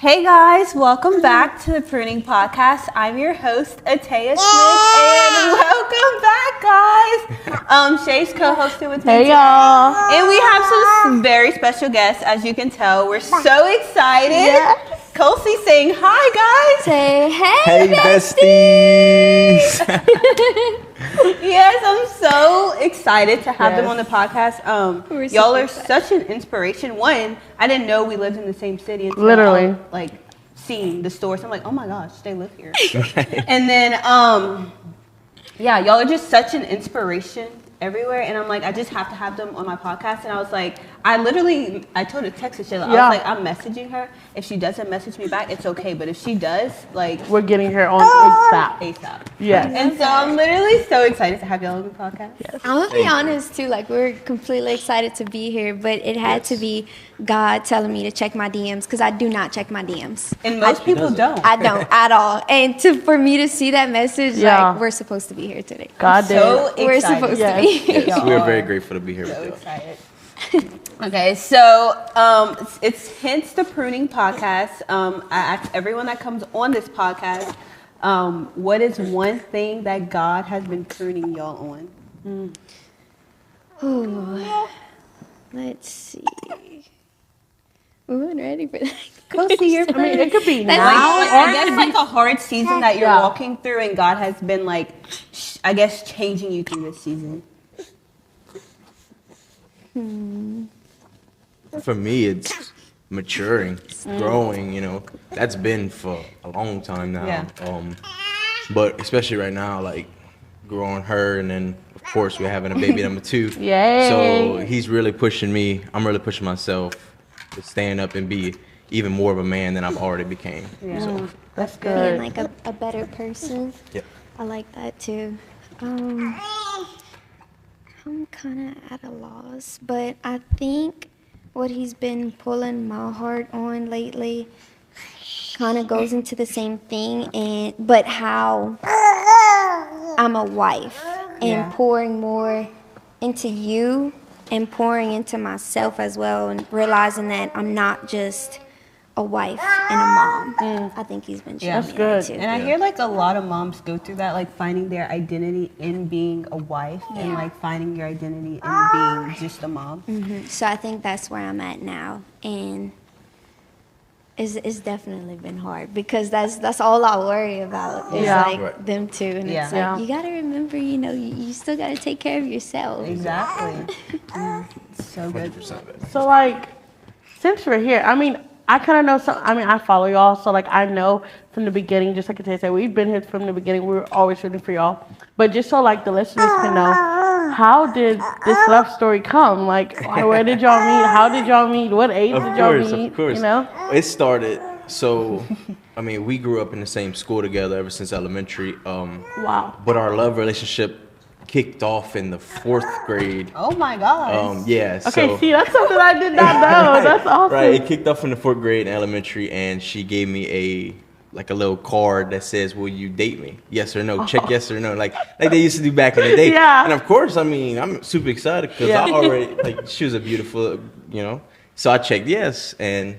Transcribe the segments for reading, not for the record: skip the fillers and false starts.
Hey guys, welcome back to the Pruning Podcast. I'm your host, Atea Smith, and welcome back, guys. Shay's co-hosting with me Hey today. y'all. And we have some very special guests, as you can tell. We're so excited. Yes. Kelsey saying hi, guys. Say Hey, besties. Yes, I'm so excited to have them Yes. on the podcast. We're super Y'all are excited. such an inspiration. One, I didn't know we lived in the same city until Literally. I was, like seeing the stores. I'm like, oh my gosh, they live here. And then, yeah, y'all are just such an inspiration everywhere. And I'm like, I just have to have them on my podcast. And I was like, I told her, texted Shayla, Yeah. I was like, I'm messaging her. If she doesn't message me back, it's okay. But if she does, like, We're getting her on ASAP. ASAP. Yes. And so I'm literally so excited to have y'all on the podcast. Yes. I'm gonna be honest too, like we're completely excited to be here, but it had to be God telling me to check my DMs because I do not check my DMs. And most people don't. I don't at all. And for me to see that message, Yeah. like we're supposed to be here today. God did. So We're excited. supposed Yes. to be here. Yes, Y'all we are are. very grateful to be here So with you. excited. Okay, so it's hence the Pruning Podcast. I ask everyone that comes on this podcast, what is one thing that God has been pruning y'all on? Ooh. Let's see. We weren't ready for that. I mean, it could be That's now Like, or I guess like a hard season that you're Yeah. walking through, and God has been like, I guess, changing you through this season. For me, it's maturing, growing, that's been for a long time now. Yeah. But especially right now, like growing her, and then of course we're having a baby number 2. Yay. So he's really pushing me. I'm really pushing myself to stand up and be even more of a man than I've already became. Yeah. So, That's Being good. like a better person. yep. I like that too. I'm kind of at a loss, but I think what he's been pulling my heart on lately kind of goes into the same thing, but how I'm a wife and Yeah. pouring more into you and pouring into myself as well, and realizing that I'm not just a wife and a mom. I think he's been showing Yeah. me That's that good. too. And I hear like a lot of moms go through that, like finding their identity in being a wife and like finding your identity in being just a mom. So I think that's where I'm at now, and it's definitely been hard because that's all I worry about is Yeah. like Right. them two, and Yeah. it's like Yeah. you gotta remember, you still gotta take care of yourself. Exactly. It's so good. 100% of it. So like, since we're here, I mean, I kind of know some. I mean, I follow y'all, so like I know from the beginning. Just like Atea said, we've been here from the beginning. We were always rooting for y'all. But just so like the listeners can know, how did this love story come? Like, where did y'all meet? How did y'all meet? What age did y'all meet? Of course. You know? It started, so, I mean, we grew up in the same school together ever since elementary. Wow. But our love relationship kicked off in the 4th grade. Oh my gosh. Yeah, Okay, so. see, that's something I did not know. That's awesome. Right, it kicked off in the 4th grade in elementary, and she gave me a little card that says, "Will you date me? Yes or no." Check yes or no, like they used to do back in the day. Yeah. And of course, I mean, I'm super excited because Yeah. I already she was a beautiful, So I checked yes, and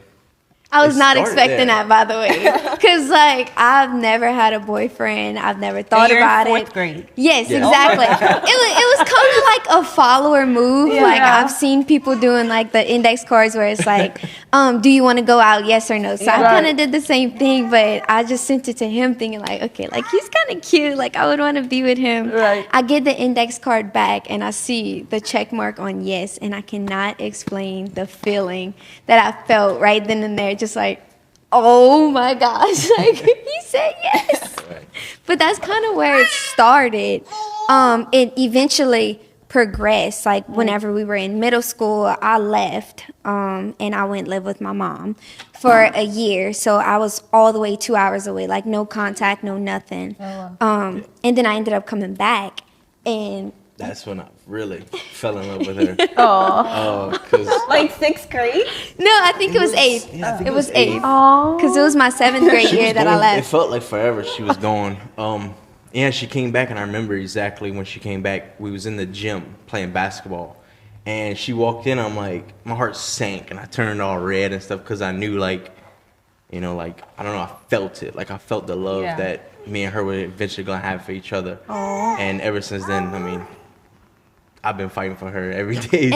I was It not started expecting there. that, by the way, because like I've never had a boyfriend. I've never thought you're in about 4th it. grade. Yes, Yeah. exactly. It was kind of like a follower move. Like Yeah. I've seen people doing like the index cards where it's like, do you want to go out? Yes or no. So I Right. kind of did the same thing, but I just sent it to him thinking like, okay, like he's kind of cute. Like I would want to be with him. Right. I get the index card back and I see the check mark on yes, and I cannot explain the feeling that I felt right then and there. Just like, oh my gosh, like he said yes. Right. But that's kind of where it started. It eventually progressed. Like whenever we were in middle school, I left and I went live with my mom for a year. So I was all the way 2 hours away, like no contact, no nothing. And then I ended up coming back, and that's when I really fell in love with her. Oh. Because Like 6th grade? no, I think it was eighth. yeah, I think It was eighth. Oh. Because it was my 7th grade year that I It left. felt like forever she was gone. And she came back, and I remember exactly when she came back. We was in the gym playing basketball, and she walked in. I'm like, my heart sank, and I turned all red and stuff because I knew like you know, like, I don't know, I felt it. Like, I felt the love that me and her were eventually going to have for each other. And ever since then, I mean, I've been fighting for her every day,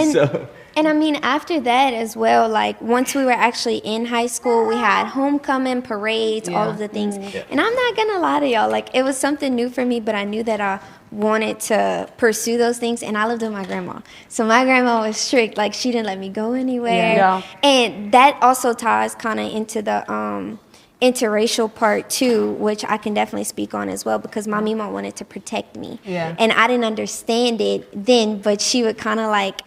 And I mean, after that as well, like, once we were actually in high school, we had homecoming, parades, all of the things. And I'm not gonna lie to y'all, like, it was something new for me, but I knew that I wanted to pursue those things. And I lived with my grandma. So my grandma was strict. Like, she didn't let me go anywhere. And that also ties kind of into the interracial part too, which I can definitely speak on as well, because my mama wanted to protect me. And I didn't understand it then, but she would kind of like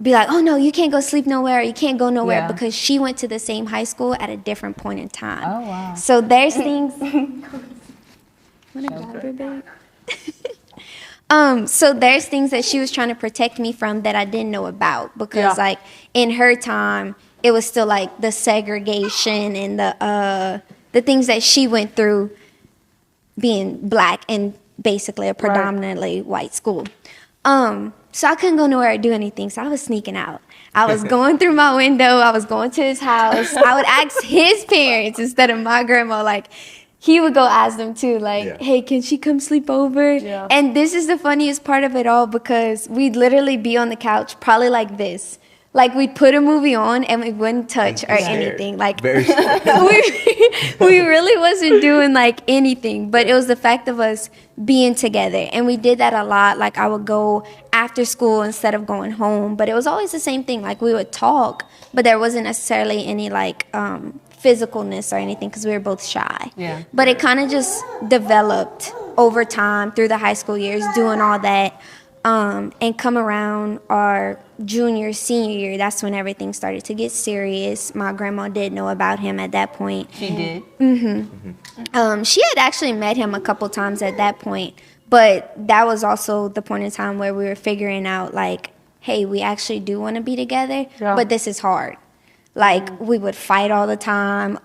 be like, oh no, you can't go sleep nowhere, you can't go nowhere, because she went to the same high school at a different point in time. Oh wow. So there's things wanna grab her, babe? So there's things that she was trying to protect me from that I didn't know about, because like in her time it was still like the segregation and the things that she went through being black in basically a predominantly white school. So I couldn't go nowhere or do anything. So I was sneaking out. I was going through my window. I was going to his house. I would ask his parents instead of my grandma. Like, he would go ask them too, like, hey, can she come sleep over? And this is the funniest part of it all, because we'd literally be on the couch probably like this. Like, we'd put a movie on and we wouldn't touch or anything. Like, we really wasn't doing, like, anything. But it was the fact of us being together. And we did that a lot. Like, I would go after school instead of going home. But it was always the same thing. Like, we would talk, but there wasn't necessarily any, like, physicalness or anything, because we were both shy. But it kind of just developed over time through the high school years, doing all that. And come around our junior, senior year, that's when everything started to get serious. My grandma did know about him at that point. She did? She had actually met him a couple times at that point, but that was also the point in time where we were figuring out, like, hey, we actually do want to be together, but this is hard. Like, we would fight all the time.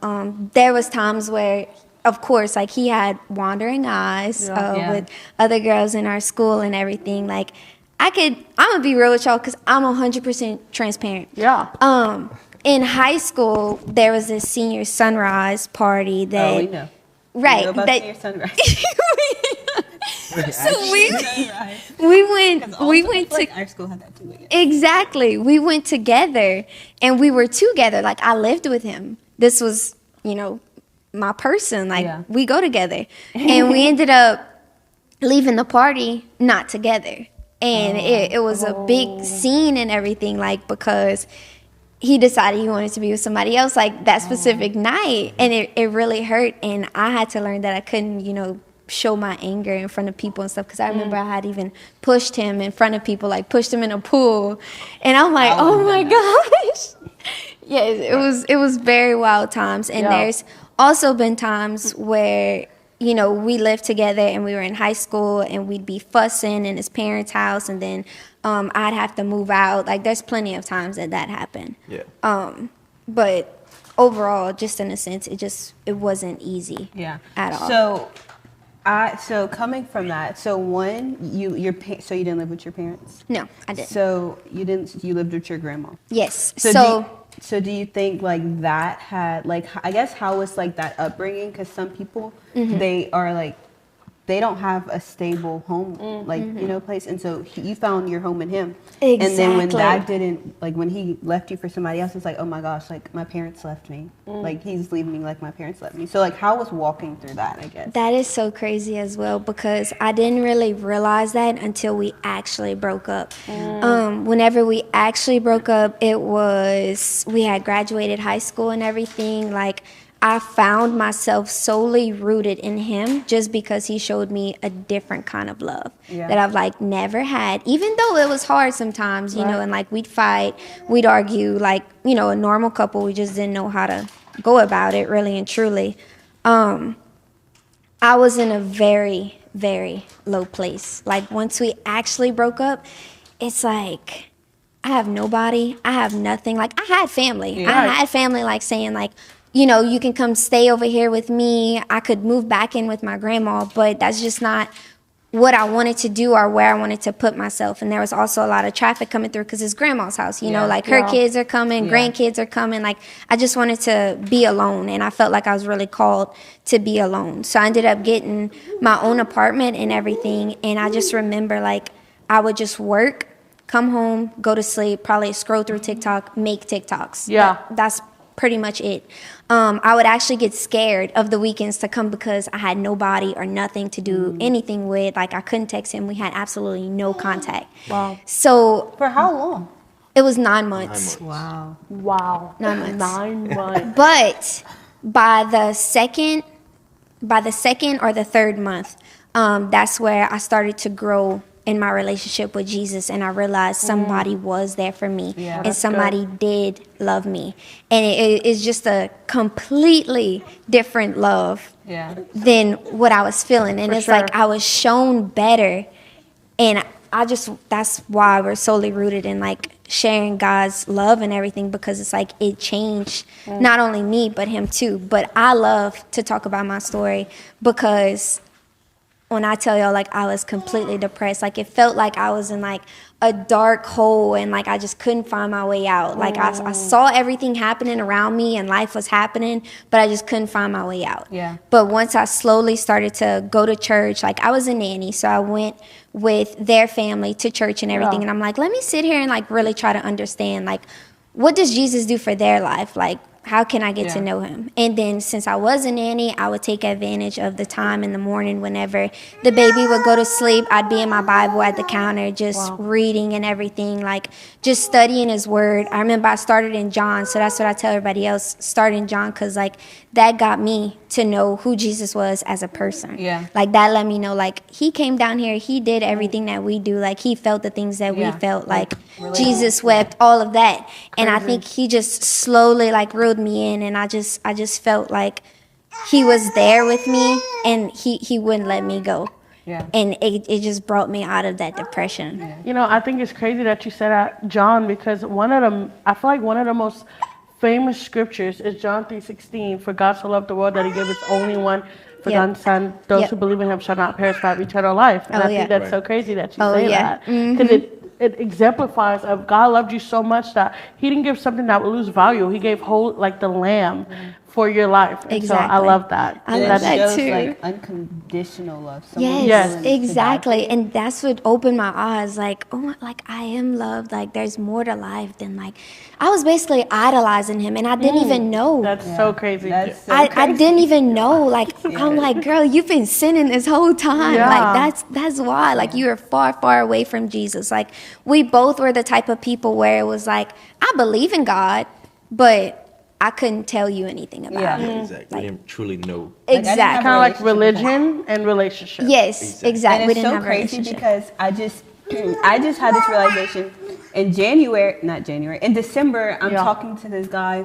There was times where, of course, like, he had wandering eyes with other girls in our school and everything. Like, I'm gonna be real with y'all, because I'm 100% transparent. In high school, there was this senior sunrise party that... we know. Right. We know about senior sunrise. So we went to... Our school had that too. Exactly. We went together, and we were together. Like, I lived with him. This was, you know, my person. Like, we go together. And we ended up leaving the party not together. And it was a big scene and everything, like, because he decided he wanted to be with somebody else, like, that specific night. And it really hurt. And I had to learn that I couldn't, you know, show my anger in front of people and stuff, because I remember I had even pushed him in front of people, like pushed him in a pool. And I'm like, oh my gosh. Yes, it was very wild times. And there's also been times where, you know, we lived together and we were in high school and we'd be fussing in his parents' house, and then I'd have to move out. Like, there's plenty of times that happened. But overall, just in a sense, it wasn't easy at all. So coming from that, so one, you didn't live with your parents? No, I didn't. So you lived with your grandma? Yes. So do you think, like, that had, like, I guess, how was, like, that upbringing? Because some people, they are, like, they don't have a stable home, like, you know, place. And so you found your home in him. Exactly. And then when that didn't, like, when he left you for somebody else, it's like, oh my gosh, like, my parents left me. Like, he's leaving me like my parents left me. So, like, how was walking through that, I guess? That is so crazy as well, because I didn't really realize that until we actually broke up. Whenever we actually broke up, we had graduated high school and everything. Like, I found myself solely rooted in him just because he showed me a different kind of love that I've, like, never had, even though it was hard sometimes, you know, and, like, we'd fight, we'd argue, like, you know, a normal couple. We just didn't know how to go about it, really and truly. I was in a very, very low place. Like, once we actually broke up, it's like, I have nobody, I have nothing. Like, I had family. I had family, like, saying, like, you know, you can come stay over here with me. I could move back in with my grandma, but that's just not what I wanted to do or where I wanted to put myself. And there was also a lot of traffic coming through because it's grandma's house, you know, like her kids are coming, grandkids are coming. Like I just wanted to be alone, and I felt like I was really called to be alone. So I ended up getting my own apartment and everything. And I just remember like I would just work, come home, go to sleep, probably scroll through TikTok, make TikToks. Yeah. That's pretty much it. I would actually get scared of the weekends to come because I had nobody or nothing to do anything with. Like I couldn't text him. We had absolutely no contact. Wow. So For how long? it was 9 months. Wow. Wow. 9 months. 9 months. But by the second or the third month, that's where I started to grow in my relationship with Jesus, and I realized somebody was there for me, and somebody did love me, and it's just a completely different love than what I was feeling, and it's like I was shown better, and that's why we're solely rooted in like sharing God's love and everything, because it's like it changed not only me but him too. But I love to talk about my story because when I tell y'all, like, I was completely depressed, like, it felt like I was in, like, a dark hole, and, like, I just couldn't find my way out. Like, I saw everything happening around me, and life was happening, but I just couldn't find my way out. Yeah. But once I slowly started to go to church, like, I was a nanny, so I went with their family to church and everything, and I'm like, let me sit here and, like, really try to understand, like, what does Jesus do for their life? Like, how can I get to know him? And then since I was a nanny, I would take advantage of the time in the morning whenever the baby would go to sleep. I'd be in my Bible at the counter just reading and everything, like just studying his word. I remember I started in John, so that's what I tell everybody else, start in John, because like that got me to know who Jesus was as a person. Yeah. Like that let me know like he came down here, he did everything that we do, like he felt the things that we felt, like Jesus wept, all of that. And I think he just slowly like reeled me in, and I just felt like he was there with me, and he wouldn't let me go. Yeah. And it just brought me out of that depression. Yeah. You know, I think it's crazy that you said that, John, because I feel like one of the most famous scriptures is John 3:16. For God so loved the world that he gave his only one forgotten son. Those who believe in him shall not perish but have eternal life. And I think that's so crazy that you say that. Because it exemplifies of God loved you so much that he didn't give something that would lose value. He gave whole, like the lamb for your life. And so I love that. I love that shows, too. like unconditional love. Yes, exactly. And that's what opened my eyes. Like, oh, like I am loved. Like there's more to life than like, I was basically idolizing him, and I didn't even know. That's so crazy. That's so I didn't even know. Like I'm like, girl, you've been sinning this whole time. Like that's why. Like you were far, far away from Jesus. Like we both were the type of people where it was like, I believe in God, but I couldn't tell you anything about it. Exactly. Like, we didn't truly know. Exactly. Kind of like religion and relationship. Yes, exactly. And We it's didn't so have a crazy relationship. because I just had this realization in in December, I'm talking to this guy,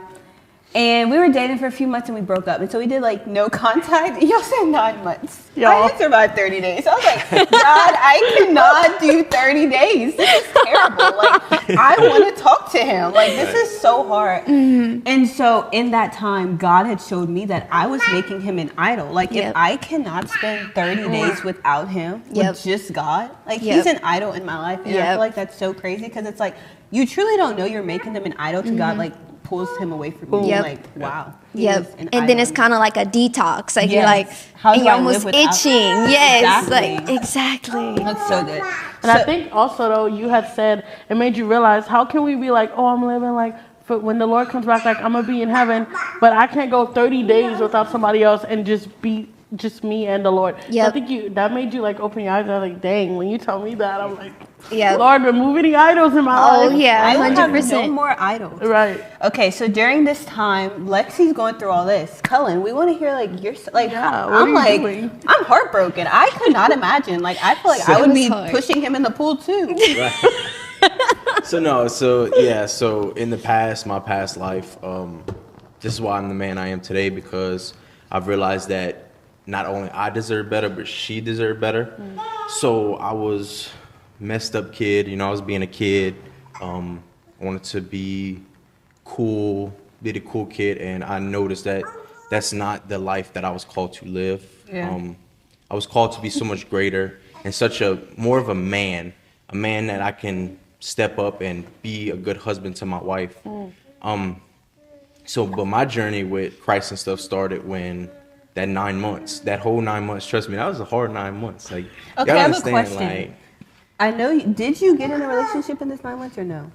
and we were dating for a few months and we broke up. And so we did like no contact. Y'all said 9 months. I had survived 30 days. I was like, God, I cannot do 30 days. This is terrible. Like, I want to talk to him. Like, this is so hard. And so in that time, God had showed me that I was making him an idol. Like, if I cannot spend 30 days without him, with just God, like, he's an idol in my life. And I feel like that's so crazy because it's like, you truly don't know you're making them an idol to God, like, pulls him away from you. Like, wow. And then it's kind of like a detox. Like you're like, how and do you're I almost live itching. without? Yes, Exactly. like exactly. That's so good. And I think also though, you had said it made you realize, how can we be like, oh, I'm living like for when the Lord comes back, like I'm gonna be in heaven, but I can't go 30 days without somebody else and just be just me and the Lord. So I think that made you like open your eyes. I was like, dang, when you told me that, I'm like, Lord, remove any idols in my life. Oh yeah, I don't have 100%. no more idols. Right. Okay, so during this time, Lexi's going through all this. Cullen, we want to hear like your like. I'm like, doing? I'm heartbroken. I could not imagine. Like, I feel like I would be pushing him in the pool too. So in the past, my past life, this is why I'm the man I am today, because I've realized that not only I deserve better, but she deserved better. So I was messed up kid, you know, I was being a kid, wanted to be cool, be the cool kid, and I noticed that that's not the life that I was called to live. I was called to be so much greater, and such a more of a man that I can step up and be a good husband to my wife. So, but my journey with Christ and stuff started when that whole 9 months, trust me, that was a hard 9 months. Like, Okay, y'all I have a understand, question. like, I know. Did you get in a relationship in this 9 months or no?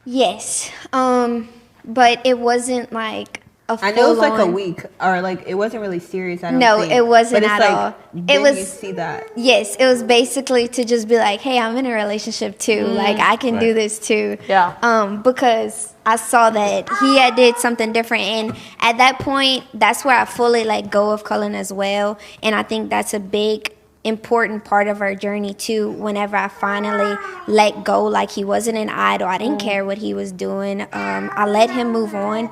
Yes. But it wasn't like a full I know it's like a on- week, or like it wasn't really serious. I don't No, think. it wasn't But it's at like, all. Then It was- you see that. Yes, it was basically to just be like, hey, I'm in a relationship too. Like, I can do Right. this too. Yeah. Because I saw that he had did something different. And at that point, that's where I fully let go of Cullen as well. And I think that's a big, important part of our journey too. Whenever I finally let go, like he wasn't an idol. I didn't care what he was doing. I let him move on.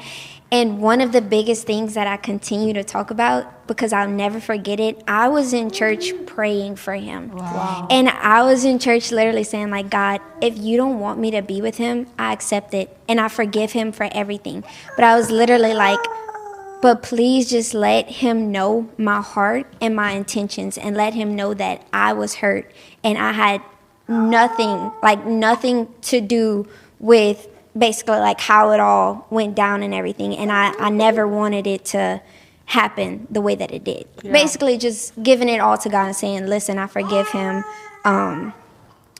And one of the biggest things that I continue to talk about, because I'll never forget it, I was in church praying for him. Wow. And I was in church literally saying, like, God, if you don't want me to be with him, I accept it. And I forgive him for everything. But I was literally like, but please just let him know my heart and my intentions, and let him know that I was hurt and I had nothing to do with basically like how it all went down and everything. And I never wanted it to happen the way that it did. Yeah. Basically just giving it all to God and saying, listen, I forgive him.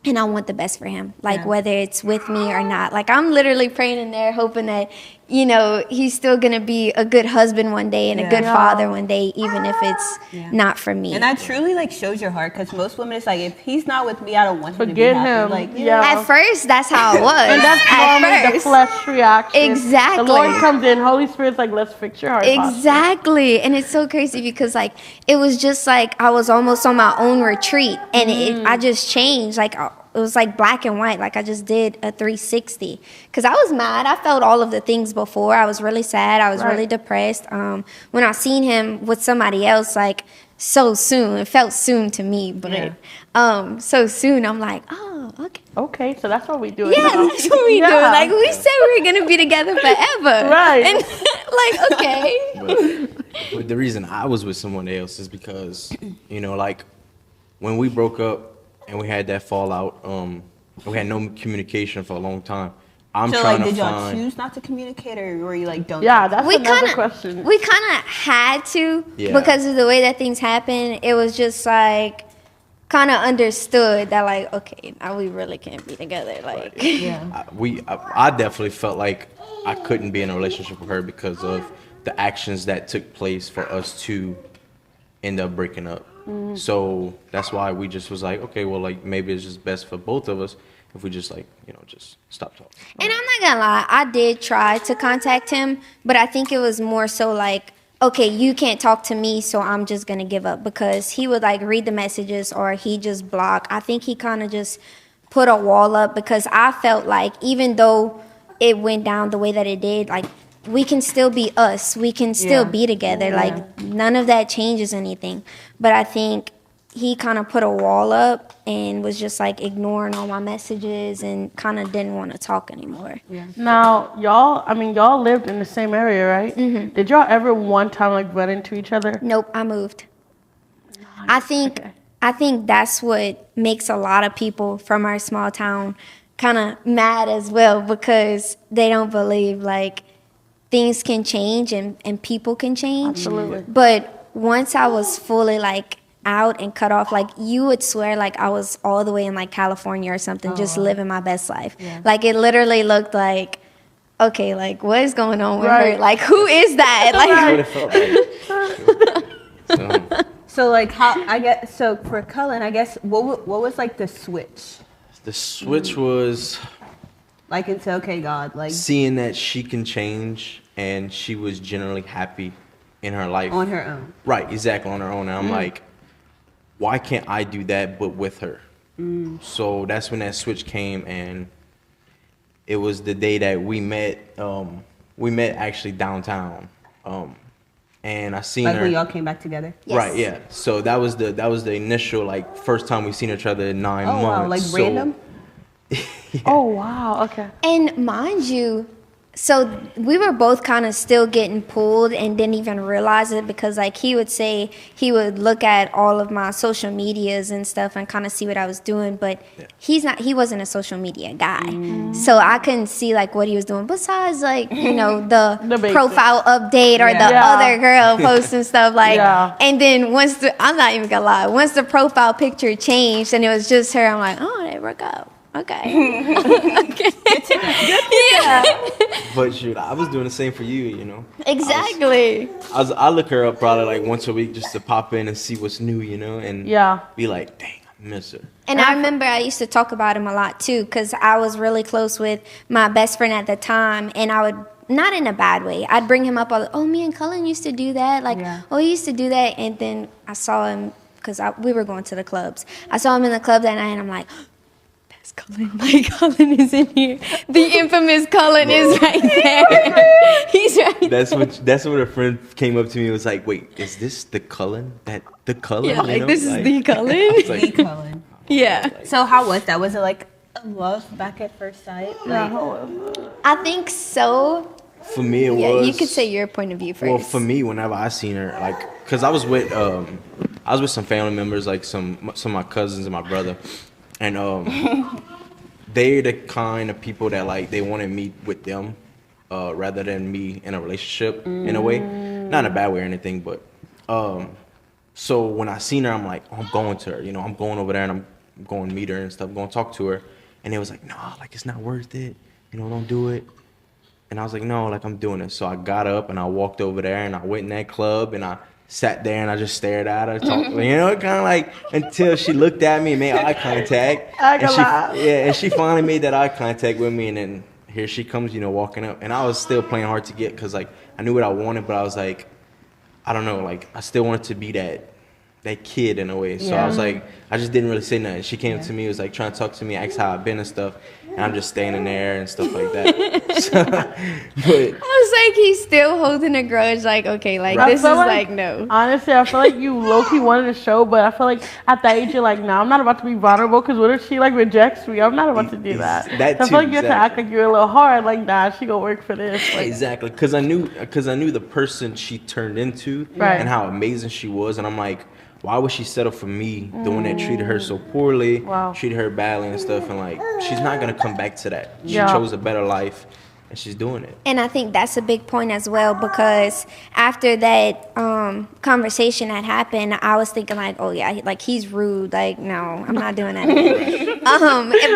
And I want the best for him, like Yeah. whether it's with me or not. Like, I'm literally praying in there, hoping that, he's still going to be a good husband one day and a good Yeah. father one day, even if it's Yeah. not for me. And that truly like shows your heart, because most women, it's like, if he's not with me, I don't want him to be Forget happy. him. Like, you Yeah. know, At first, that's how it was. And that's At normally the first. flesh reaction. Exactly. The Lord comes in, Holy Spirit's like, let's fix your heart posture. Exactly. And it's so crazy because like it was just like I was almost on my own retreat, and I just changed. Like it was like black and white. Like I just did a 360 because I was mad. I felt all of the things before. I was really sad. I was Right. really depressed. When I seen him with somebody else, like so soon, it felt soon to me, but so soon I'm like, oh, okay. Okay, so that's what we do. Yeah, now. that's what we Yeah. do. Like we said we were gonna be together forever. Right. And like, okay. But the reason I was with someone else is because, like when we broke up and we had that fallout, we had no communication for a long time. I'm so trying like, did to y'all find. choose not to communicate, or were you like, don't? Yeah, text? that's we another kind of question. we kind of had to Yeah. because of the way that things happen. It was just like kind of understood that like, okay, now we really can't be together. Like, Yeah. I definitely felt like I couldn't be in a relationship with her because of the actions that took place for us to end up breaking up. So that's why we just was like, okay, well, like maybe it's just best for both of us if we just like, just stop talking. and I'm not gonna lie, I did try to contact him, but I think it was more so like, okay, you can't talk to me, so I'm just gonna give up, because he would like read the messages or he just block. I think he kind of just put a wall up because I felt like even though it went down the way that it did, like we can still be us. We can still Yeah. be together. Yeah. Like none of that changes anything. But I think he kind of put a wall up and was just like ignoring all my messages and kind of didn't want to talk anymore. Now, y'all lived in the same area, right? Mm-hmm. Did y'all ever one time like run into each other? Nope, I moved. I think that's what makes a lot of people from our small town kind of mad as well, because they don't believe like things can change and people can change. Absolutely. But once I was fully like out and cut off, like you would swear like I was all the way in like California or something, just living my best life. Yeah. Like it literally looked like, okay, like what is going on with Right. her? Like who is that? Like That's what it felt like. So like, so for Cullen, I guess what was like the switch? The switch was Like into, okay, God, like seeing that she can change and she was generally happy in her life. on her own. Right, exactly, on her own. And I'm like, why can't I do that but with her? So that's when that switch came, and it was the day that we met. We met actually downtown, and I seen Like her. when y'all came back together. Yes. Right, yeah. So that was the initial like first time we seen each other in 9 Oh months. wow, like So- random. Oh wow, okay. And mind you, so we were both kind of still getting pulled and didn't even realize it, because like he would say he would look at all of my social medias and stuff and kind of see what I was doing, but he wasn't a social media guy. So I couldn't see like what he was doing besides like, you know, the profile update or the other girl posting stuff like, and then I'm not even gonna lie, once the profile picture changed and it was just her, I'm like, oh, they broke up. Okay. Okay. Yeah. But shoot, I was doing the same for you, you know. Exactly. I look her up probably like once a week just to pop in and see what's new, you know, and be like, dang, I miss her. And I remember I used to talk about him a lot too, because I was really close with my best friend at the time, and I would, not in a bad way, I'd bring him up all, oh, me and Cullen used to do that, like, oh, he used to do that, and then I saw him, because we were going to the clubs. I saw him in the club that night, and I'm like, Cullen, like Cullen is in here. The infamous Cullen is right there. He's right. That's what a friend came up to me and was like, "Wait, is this the Cullen? The Cullen? Yeah, like this is the Cullen." Like, the Cullen. Yeah. So how was that? Was it like a love back at first sight? Like, I think so. For me, it was. Yeah, you could say your point of view first. Well, for me, whenever I seen her, like, cause I was with some family members, like some of my cousins and my brother. And they're the kind of people that like they wanted me with them rather than me in a relationship in a way, not in a bad way or anything. But so when I seen her, I'm like, oh, I'm going to her. You know, I'm going over there and I'm going to meet her and stuff, going to talk to her. And they was like, no, like it's not worth it. You know, don't do it. And I was like, no, like I'm doing it. So I got up and I walked over there and I went in that club and I sat there and I just stared at her, talked, you know, kind of like until she looked at me and made eye contact. And she finally made that eye contact with me, and then here she comes, you know, walking up. And I was still playing hard to get because like I knew what I wanted, but I was like, I don't know, like I still wanted to be that kid in a way. So I was like, I just didn't really say nothing. She came to me, was like trying to talk to me, ask how I've been and stuff. And I'm just standing there and stuff like that. But I was like, he's still holding a grudge. Like, okay, like this is like no. Honestly, I feel like you low-key wanted to show, but I feel like at that age you're like, nah, I'm not about to be vulnerable, because what if she like rejects me? I'm not about to do that. So I feel like you have to act like you're a little hard. Like, nah, she gonna work for this. Like, exactly, because I knew the person she turned into and how amazing she was, and I'm like, why would she settle for me, the one that treated her so poorly, treated her badly and stuff, and like she's not gonna come back to that. She chose a better life, and she's doing it. And I think that's a big point as well, because after that conversation had happened, I was thinking like, oh yeah, like he's rude. Like no, I'm not doing that again.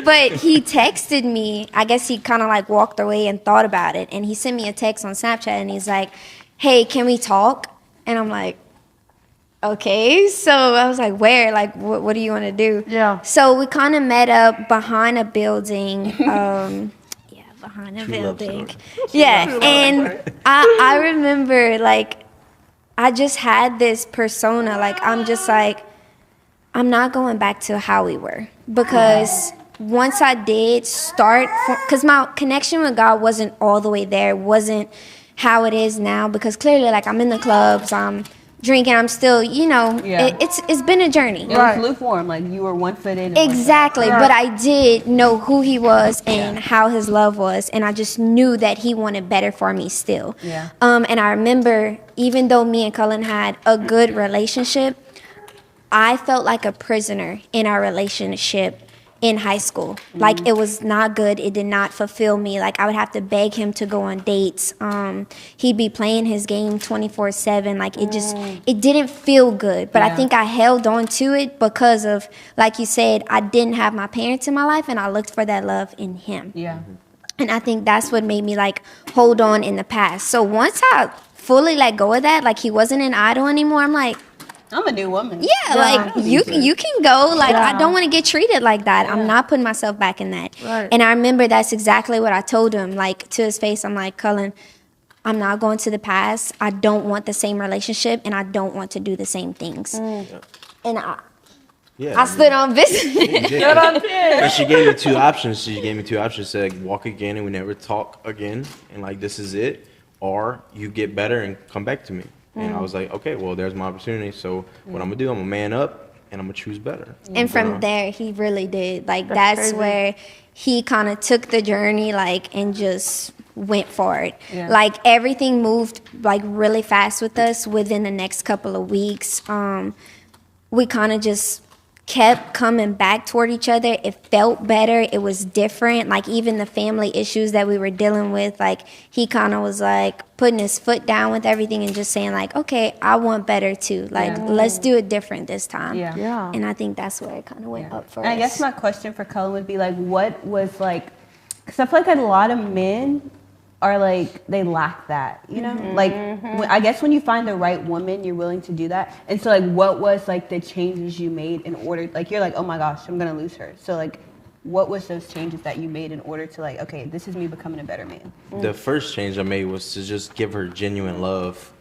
But he texted me. I guess he kind of like walked away and thought about it, and he sent me a text on Snapchat, and he's like, hey, can we talk? And I'm like, okay, so I was like, where? Like, what do you want to do? Yeah. So we kind of met up behind a building. Behind a building. Yeah, and I remember, like, I just had this persona. Like, I'm just like, I'm not going back to how we were. Because once I did start, because my connection with God wasn't all the way there, wasn't how it is now. Because clearly, like, I'm in the clubs, I'm drinking, I'm still, you know, it's been a journey. It was lukewarm, like you were 1 foot in. Exactly, but I did know who he was and how his love was, and I just knew that he wanted better for me still. Yeah. And I remember, even though me and Cullen had a good relationship, I felt like a prisoner in our relationship in high school. Like it was not good. It did not fulfill me. Like I would have to beg him to go on dates. He'd be playing his game 24/7. Like it didn't feel good. But I think I held on to it because of, like you said, I didn't have my parents in my life, and I looked for that love in him. Yeah. And I think that's what made me like hold on in the past. So once I fully let go of that, like he wasn't an idol anymore, I'm like, I'm a new woman. Yeah, like you can go. Like I don't want to get treated like that. I'm not putting myself back in that. Right. And I remember that's exactly what I told him. Like to his face, I'm like, Cullen, I'm not going to the past. I don't want the same relationship, and I don't want to do the same things. And I stood on business. But she gave me two options. She gave me two options. She said, walk again and we never talk again. And like, this is it. Or you get better and come back to me. And I was like, okay, well, there's my opportunity. So what I'm going to do, I'm going to man up and I'm going to choose better. And from there, he really did. Like, that's where he kind of took the journey, like, and just went for it. Yeah. Like everything moved like really fast with us within the next couple of weeks. We kind of just kept coming back toward each other. It felt better. It was different. Like even the family issues that we were dealing with, like he kind of was like putting his foot down with everything and just saying like, okay, I want better too. Like let's do it different this time. Yeah. And I think that's where it kind of went up for And us. I guess my question for Cullen would be like, what was like, because I feel like a lot of men are like, they lack that, you know? Like, I guess when you find the right woman, you're willing to do that. And so like, what was like the changes you made in order, like you're like, oh my gosh, I'm gonna lose her. So like, what was those changes that you made in order to like, okay, this is me becoming a better man? The first change I made was to just give her genuine love.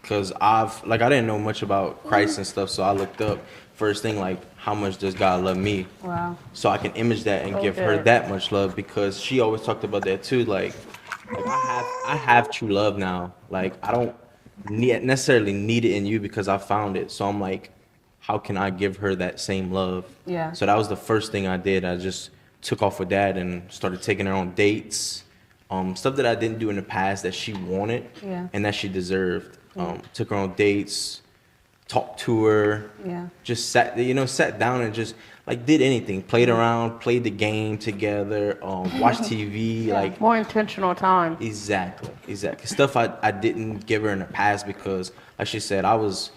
Because I didn't know much about Christ and stuff, so I looked up first thing like, how much does God love me? Wow. So I can image that and give her that much love, because she always talked about that too. Like I have true love now. Like I don't necessarily need it in you because I found it. So I'm like, how can I give her that same love? Yeah. So that was the first thing I did. I just took off with that and started taking her on dates. Stuff that I didn't do in the past that she wanted and that she deserved. Took her on dates, talked to her, just sat down and just like did anything, played around, played the game together, watched TV, like More intentional time. exactly. Stuff I didn't give her in the past because, like she said, I was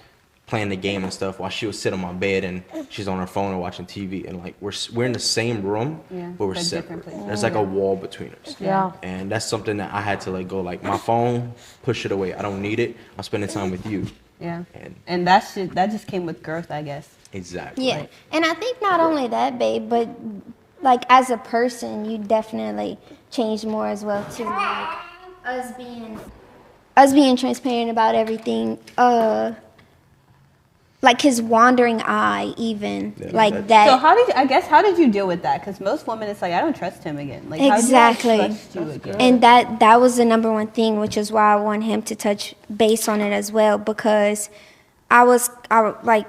playing the game and stuff while she would sit on my bed and she's on her phone and watching TV, and like we're in the same room, but we're Like separate. different places. There's like a wall between us. Yeah. And that's something that I had to let go. Like my phone, push it away. I don't need it. I'm spending time with you. Yeah. And And that just came with growth, I guess. exactly. Yeah. And I think not only that, babe, but like as a person, you definitely changed more as well too. Like us being transparent about everything. Like his wandering eye, even like that. So how did you deal with that? Because most women, it's like, I don't trust him again. Like Exactly. How do I trust you again? And that was the number one thing, which is why I want him to touch base on it as well, because I like,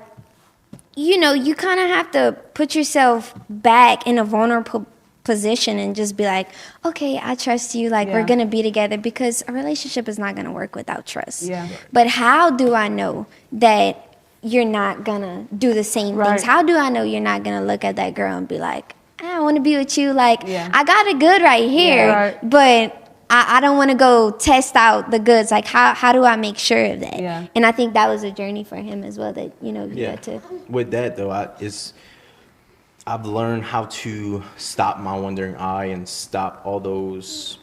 you know, you kind of have to put yourself back in a vulnerable position and just be like, okay, I trust you, like we're gonna be together, because a relationship is not gonna work without trust. Yeah. But how do I know that you're not gonna do the same things? How do I know you're not gonna look at that girl and be like, I want to be with you, like I got it good right here, but I don't want to go test out the goods. Like how do I make sure of that? And I think that was a journey for him as well, that you know he had to. With that though, I've learned how to stop my wandering eye and stop all those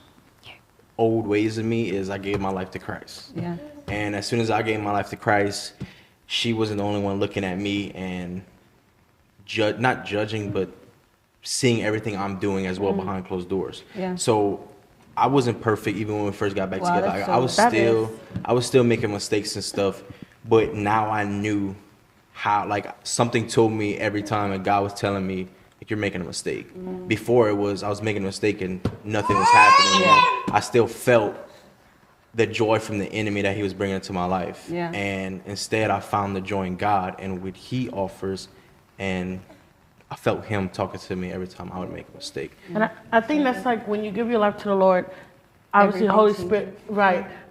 old ways of me. Is I gave my life to Christ. Yeah. And as soon as I gave my life to Christ, she wasn't the only one looking at me and not judging, but seeing everything I'm doing as well behind closed doors. Yeah. So I wasn't perfect even when we first got back together. that's I was still making mistakes and stuff, but now I knew how, like something told me every time, and God was telling me, like, you're making a mistake. Before I was making a mistake and nothing was happening. I still felt the joy from the enemy that he was bringing into my life. Yeah. And instead I found the joy in God and what he offers, and I felt him talking to me every time I would make a mistake. And I think that's like when you give your life to the Lord, obviously Holy Spirit,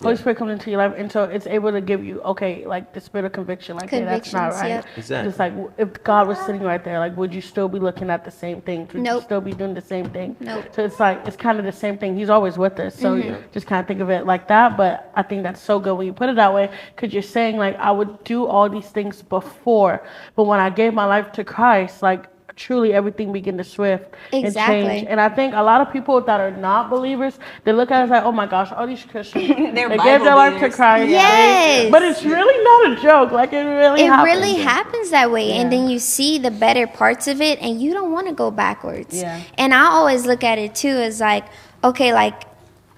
Holy Spirit comes into your life, and so it's able to give you, okay, like the spirit of conviction, like, hey, that's not right. Yep. Exactly. Just like if God was sitting right there, like, would you still be looking at the same thing? Would you still be doing the same thing? Nope. So it's like, it's kind of the same thing. He's always with us. So you just kind of think of it like that. But I think that's so good when you put it that way, because you're saying, like, I would do all these things before, but when I gave my life to Christ, like, truly everything begin to shift and change. And I think a lot of people that are not believers, they look at us like, oh my gosh, all these Christians, they gave their life to Christ. Yes. But it's really not a joke. Like it really happens that way. And then you see the better parts of it and you don't want to go backwards. Yeah. And I always look at it too as like, okay, like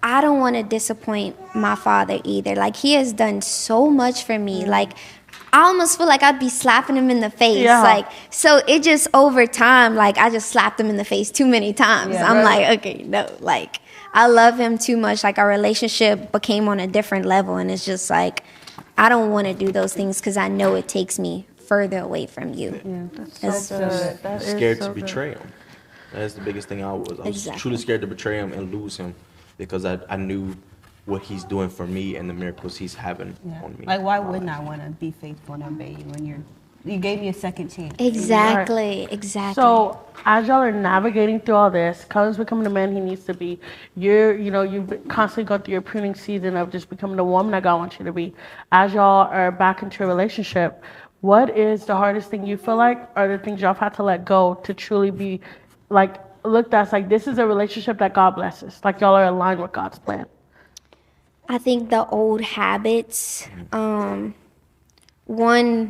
I don't want to disappoint my father either. Like he has done so much for me. Like I almost feel like I'd be slapping him in the face. Like, so it just over time, like I just slapped him in the face too many times. I'm like, okay, no, like I love him too much. Like our relationship became on a different level, and it's just like, I don't want to do those things because I know it takes me further away from you. Yeah, that's so good. That is scared so to betray good. him. That's the biggest thing I was truly scared to betray him and lose him. because I knew what he's doing for me and the miracles he's having on me. Like, why wouldn't I want to be faithful and obey you when you gave me a second chance? Exactly. So as y'all are navigating through all this, Cullen's becoming the man he needs to be. You've constantly gone through your pruning season of just becoming the woman that God wants you to be. As y'all are back into a relationship, what is the hardest thing you feel like are the things y'all have had to let go to truly be like looked at as like this is a relationship that God blesses, like y'all are aligned with God's plan? I think the old habits, one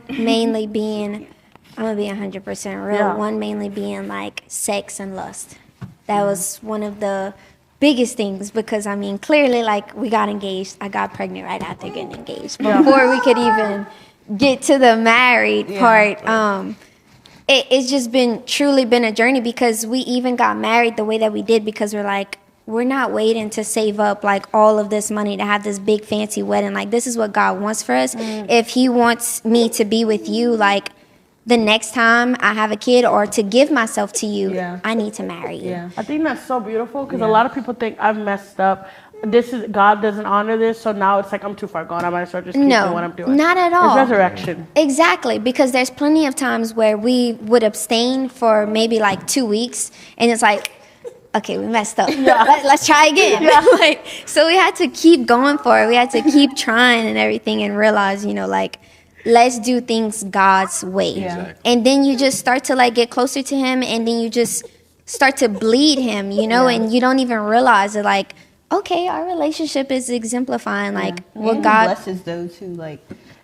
mainly being, I'm gonna be 100% real, one mainly being like sex and lust. That was one of the biggest things because I mean, clearly like we got engaged, I got pregnant right after getting engaged. Before we could even get to the married part, it's just truly been a journey because we even got married the way that we did because we're not waiting to save up like all of this money to have this big fancy wedding. Like this is what God wants for us. If he wants me to be with you, like the next time I have a kid or to give myself to you, I need to marry you. I think that's so beautiful because a lot of people think I've messed up. God doesn't honor this, so now it's like I'm too far gone. I might as well just keep doing what I'm doing. Not at all. It's resurrection. Exactly, because there's plenty of times where we would abstain for maybe like 2 weeks, and it's like, okay, we messed up. Let's try again. So we had to keep going for it. We had to keep trying and everything and realize, let's do things God's way. And then you just start to like get closer to him, and then you just start to bleed him, and you don't even realize it. Like, okay, our relationship is exemplifying like what God blesses those who like.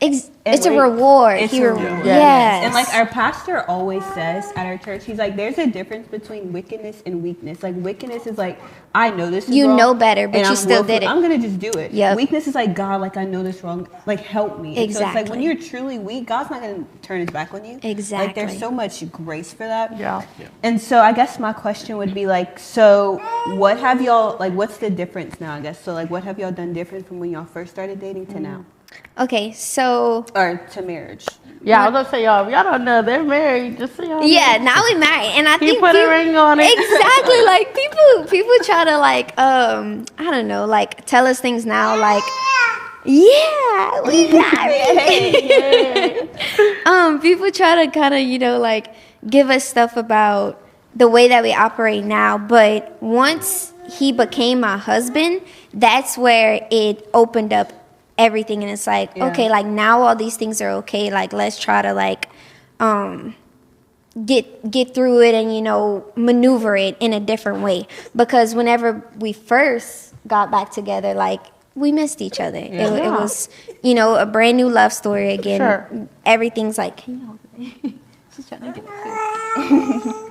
It's a reward. It's a reward. Yes. And like our pastor always says at our church, he's like, there's a difference between wickedness and weakness. Like wickedness is like, I know this is wrong. You know better, but you still did it. I'm going to just do it. Yep. Weakness is like, God, like I know this wrong. Like help me. Exactly. So it's like when you're truly weak, God's not going to turn his back on you. Exactly. Like there's so much grace for that. Yeah. And so I guess my question would be like, so what have y'all, like what's the difference now, I guess? So like what have y'all done different from when y'all first started dating to now? Okay, so... Or to marriage. Yeah, I was going to say, y'all don't know, they're married. Just so y'all know. Yeah, now we married. And I think... He put a ring on it. Exactly. Like, people try to, like, I don't know, like, tell us things now, like, yeah, we married. People try to kind of, like, give us stuff about the way that we operate now. But once he became my husband, that's where it opened up everything, and it's like okay, like now all these things are okay, like let's try to like get through it and maneuver it in a different way, because whenever we first got back together, like we missed each other. It was a brand new love story again. Everything's like she's trying to get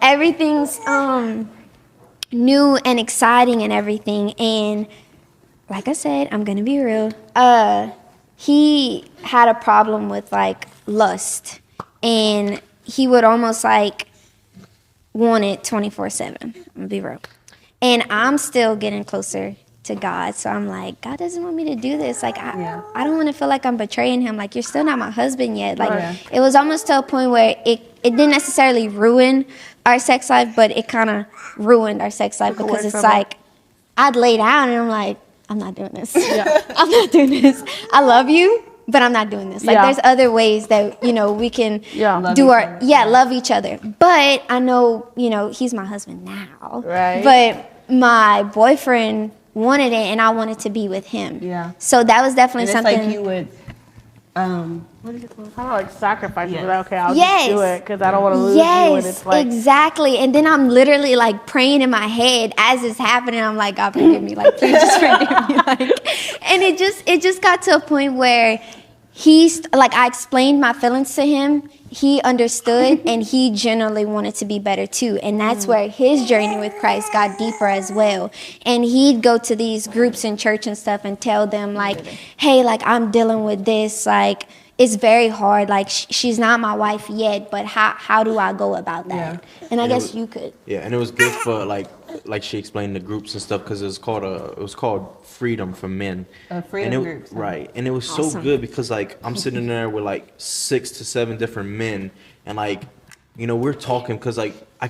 everything's new and exciting and everything. And like I said, I'm going to be real. He had a problem with, like, lust. And he would almost, like, want it 24/7. I'm going to be real. And I'm still getting closer to God. So I'm like, God doesn't want me to do this. Like, I don't want to feel like I'm betraying him. Like, you're still not my husband yet. Like, it was almost to a point where it didn't necessarily ruin our sex life, but it kind of ruined our sex life because it's like, I'd lay down and I'm like, I'm not doing this. I'm not doing this. I love you, but I'm not doing this. Like there's other ways that, we can love each other. But I know, he's my husband now. Right. But my boyfriend wanted it and I wanted to be with him. Yeah. So that was definitely something. Like you would what is it called? Kind of like sacrifice. Yes. Like, okay, I'll just do it because I don't want to lose you. And it's like exactly. And then I'm literally like praying in my head as it's happening. I'm like, God forgive me, like please just forgive me, like. And it just got to a point where he's like, I explained my feelings to him. He understood, and he generally wanted to be better too. And that's where his journey with Christ got deeper as well. And he'd go to these groups in church and stuff and tell them like, hey, like I'm dealing with this, like it's very hard. Like she's not my wife yet, but how do I go about that? Yeah. And I guess you could. Yeah, and it was good for like she explained the groups and stuff, because it was called Freedom for Men. Freedom groups. Right, and it was so good because like I'm sitting there with like 6 to 7 different men, and like we're talking because like I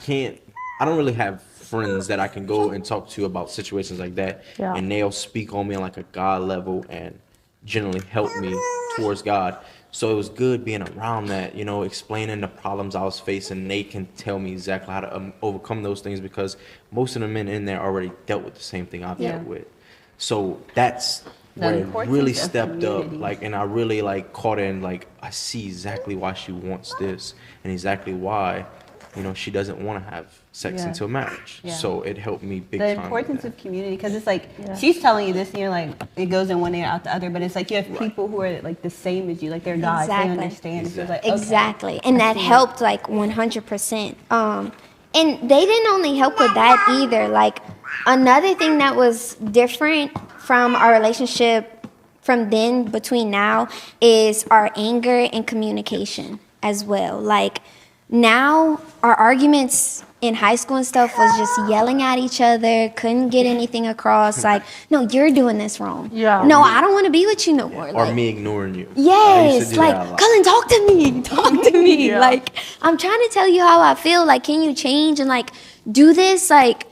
don't really have friends that I can go and talk to about situations like that, Yeah. and they'll speak on me on like a God level and generally help me towards God. So it was good being around that, you know, explaining the problems I was facing. They can tell me exactly how to overcome those things, because most of the men in there already dealt with the same thing I've dealt with. So that's The where it importance really of stepped up, community. like, and I really like caught in, like, I see exactly why she wants this and exactly why, you know, she doesn't want to have sex Yeah. until marriage. Yeah. So it helped me big The time. with importance that. of community, because it's like Yeah. she's telling you this and you're like, it goes in one ear out the other, but it's like you have people who are like the same as you, like they're guys, Exactly. they understand. So it's like, okay. Exactly. And I that see it. helped like 100%. And they didn't only help with that either. Like another thing that was different from our relationship from then between now is our anger and communication as well. Like now our arguments in high school and stuff was just yelling at each other, couldn't get anything across. Like, no, you're doing this wrong. Yeah. No, I don't want to be with you no more. Or Like, me ignoring you. I used yes, to do like, that a lot. Cullen, talk to me. Talk to me. Yeah. Like, I'm trying to tell you how I feel. Like, can you change and, like, do this? Like,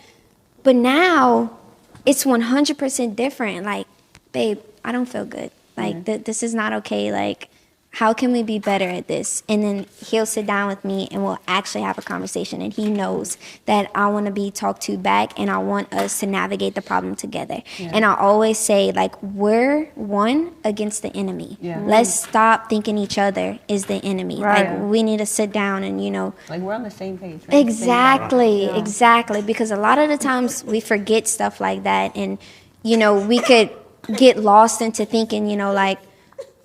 but now it's 100% different. Like, babe, I don't feel good. Like, this is not okay. Like, how can we be better at this? And then he'll sit down with me and we'll actually have a conversation. And he knows that I want to be talked to back and I want us to navigate the problem together. Yeah. And I always say, like, we're one against the enemy. Yeah. Let's stop thinking each other is the enemy. Right. Like, we need to sit down and, you know, Like we're on the same page. Right? exactly, Yeah. exactly. Because a lot of the times we forget stuff like that. And, you know, we could get lost into thinking, you know, like,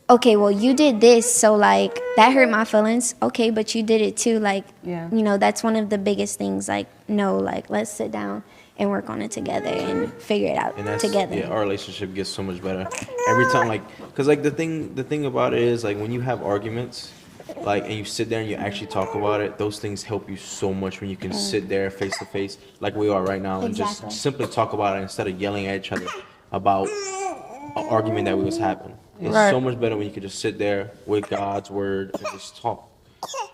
okay, well, you did this, so, like, that hurt my feelings. Okay, but you did it too. Like, Yeah. you know, that's one of the biggest things. Like, no, like, let's sit down and work on it together and figure it out And that's, together. yeah, our relationship gets so much better every time. Like, cause like the thing about it is, like, when you have arguments, like, and you sit there and you actually talk about it, those things help you so much when you can sit there face to face, like we are right now, and Exactly. just simply talk about it instead of yelling at each other about an argument that we was having. It's Right. so much better when you can just sit there with God's word and just talk.